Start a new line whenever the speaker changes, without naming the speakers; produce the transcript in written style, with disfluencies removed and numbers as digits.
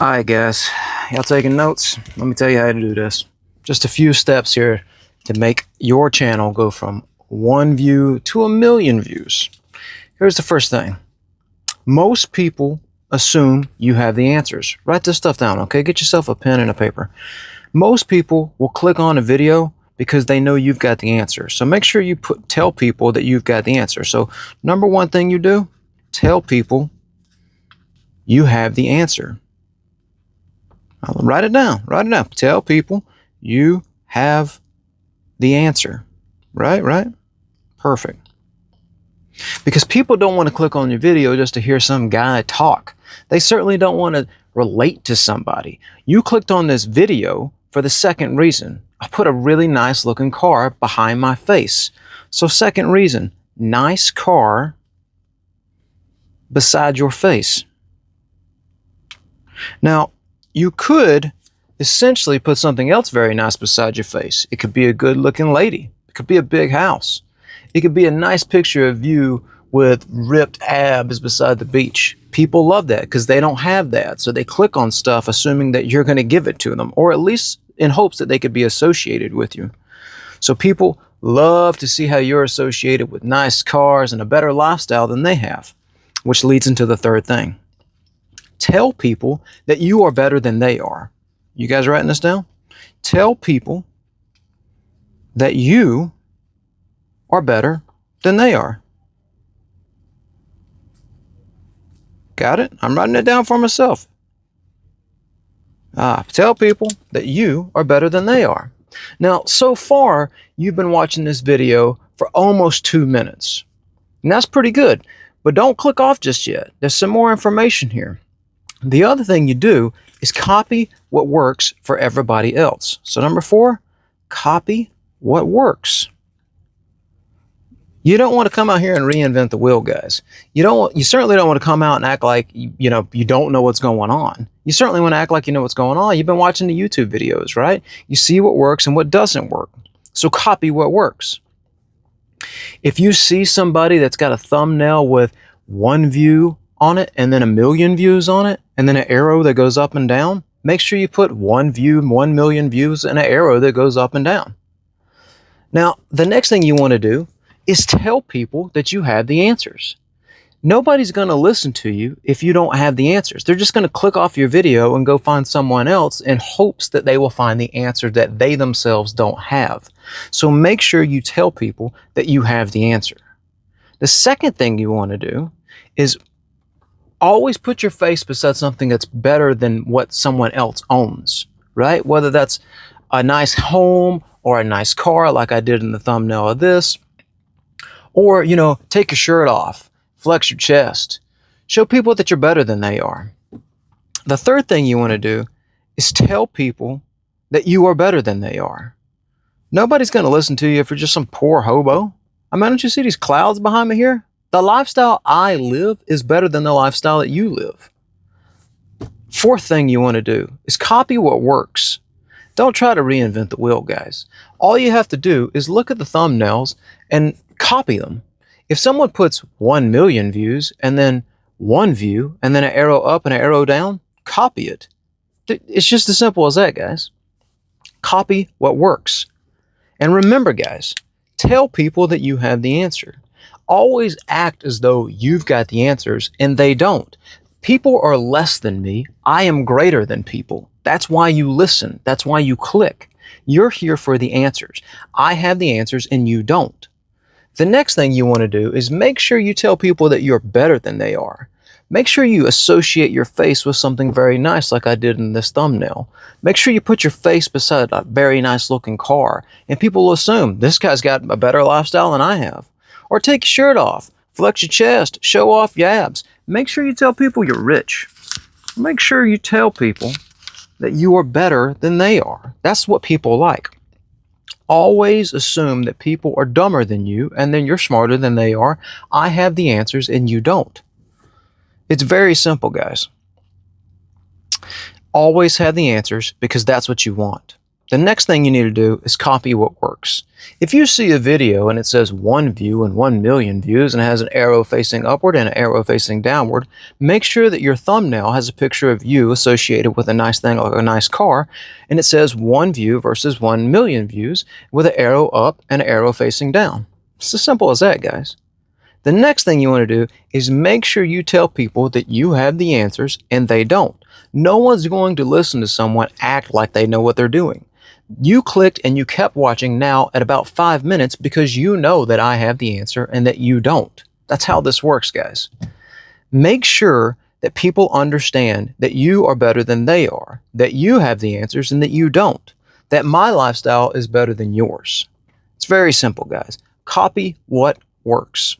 All right, guys, y'all taking notes? Let me tell you how to do this. Just a few steps here to make your channel go from 1 view to 1,000,000 views. Here's the first thing. Most people assume you have the answers. Write this stuff down, okay? Get yourself a pen and a paper. Most people will click on a video because they know you've got the answer. So make sure you tell people that you've got the answer. So number one thing you do, tell people you have the answer. Write it down. Write it down. Tell people you have the answer. Right? Perfect. Because people don't want to click on your video just to hear some guy talk. They certainly don't want to relate to somebody. You clicked on this video for the second reason. I put a really nice looking car behind my face. So second reason, nice car beside your face. Now, you could essentially put something else very nice beside your face. It could be a good looking lady. It could be a big house. It could be a nice picture of you with ripped abs beside the beach. People love that because they don't have that. So they click on stuff assuming that you're going to give it to them, or at least in hopes that they could be associated with you. So people love to see how you're associated with nice cars and a better lifestyle than they have, which leads into the third thing. Tell people that you are better than they are. You guys writing this down? Tell people that you are better than they are. Got it? I'm writing it down for myself. Tell people that you are better than they are. Now, so far, you've been watching this video for almost 2 minutes. And that's pretty good. But don't click off just yet. There's some more information here. The other thing you do is copy what works for everybody else. So number 4, copy what works. You don't want to come out here and reinvent the wheel, guys. You certainly don't want to come out and act like you don't know what's going on. You certainly want to act like you know what's going on. You've been watching the YouTube videos, right? You see what works and what doesn't work. So copy what works. If you see somebody that's got a thumbnail with 1 view on it and then 1,000,000 views on it and then an arrow that goes up and down, make sure you put 1 view, 1,000,000 views and an arrow that goes up and down. Now, the next thing you want to do is tell people that you have the answers. Nobody's going to listen to you if you don't have the answers. They're just going to click off your video and go find someone else in hopes that they will find the answer that they themselves don't have. So make sure you tell people that you have the answer. The second thing you want to do is always put your face beside something that's better than what someone else owns, right? Whether that's a nice home or a nice car like I did in the thumbnail of this, or, take your shirt off, flex your chest, show people that you're better than they are. The third thing you want to do is tell people that you are better than they are. Nobody's going to listen to you if you're just some poor hobo. I mean, don't you see these clouds behind me here? The lifestyle I live is better than the lifestyle that you live. Fourth thing you want to do is copy what works. Don't try to reinvent the wheel, guys. All you have to do is look at the thumbnails and copy them. If someone puts 1,000,000 views and then 1 view and then an arrow up and an arrow down, copy it. It's just as simple as that, guys. Copy what works. And remember, guys, tell people that you have the answer. Always act as though you've got the answers and they don't. People are less than me. I am greater than people. That's why you listen. That's why you click. You're here for the answers. I have the answers and you don't. The next thing you want to do is make sure you tell people that you're better than they are. Make sure you associate your face with something very nice like I did in this thumbnail. Make sure you put your face beside a very nice looking car and people will assume this guy's got a better lifestyle than I have. Or take your shirt off, flex your chest, show off your abs. Make sure you tell people you're rich. Make sure you tell people that you are better than they are. That's what people like. Always assume that people are dumber than you and then you're smarter than they are. I have the answers and you don't. It's very simple, guys. Always have the answers because that's what you want. The next thing you need to do is copy what works. If you see a video and it says 1 view and 1 million views and it has an arrow facing upward and an arrow facing downward, make sure that your thumbnail has a picture of you associated with a nice thing like a nice car, and it says 1 view versus 1 million views with an arrow up and an arrow facing down. It's as simple as that, guys. The next thing you want to do is make sure you tell people that you have the answers and they don't. No one's going to listen to someone act like they know what they're doing. You clicked and you kept watching now at about 5 minutes because you know that I have the answer and that you don't. That's how this works, guys. Make sure that people understand that you are better than they are, that you have the answers and that you don't, that my lifestyle is better than yours. It's very simple, guys. Copy what works.